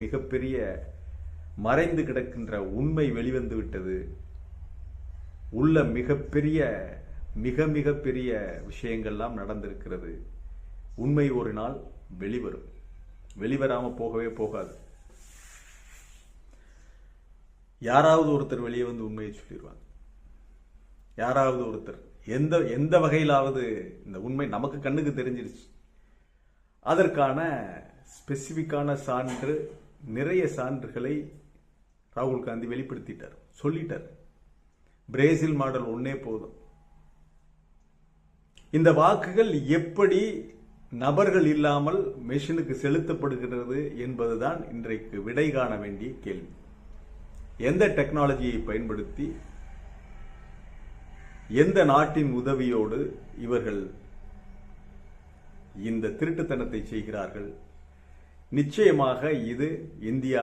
மிகப்பெரிய மறைந்து கிடக்கின்ற உண்மை வெளிவந்து விட்டது. உள்ள மிகப்பெரிய மிக பெரிய விஷயங்கள்லாம் நடந்திருக்கிறது. உண்மை ஒரு நாள் வெளிவரும். வெளிவராம போகவே போகாது. யாராவது ஒருத்தர் வெளியே வந்து உண்மையை சொல்லிடுவாங்க. யாராவது ஒருத்தர் எந்த வகையிலாவது இந்த உண்மை நமக்கு கண்ணுக்கு தெரிஞ்சிருச்சு. அதற்கான ஸ்பெசிபிக்கான சான்று, நிறைய சான்றுகளை ராகுல் காந்தி வெளிப்படுத்திட்டார், சொல்லிட்டார். பிரேசில் மாடல் ஒன்னே போதும். இந்த வாக்குகள் எப்படி நபர்கள் இல்லாமல் மெஷினுக்கு செலுத்தப்படுகிறது என்பதுதான் இன்றைக்கு விடை காண வேண்டிய கேள்வி. எந்த டெக்னாலஜியை பயன்படுத்தி, எந்த நாட்டின் உதவியோடு இவர்கள் இந்த திருட்டுத்தனத்தை செய்கிறார்கள்? நிச்சயமாக இது இந்தியா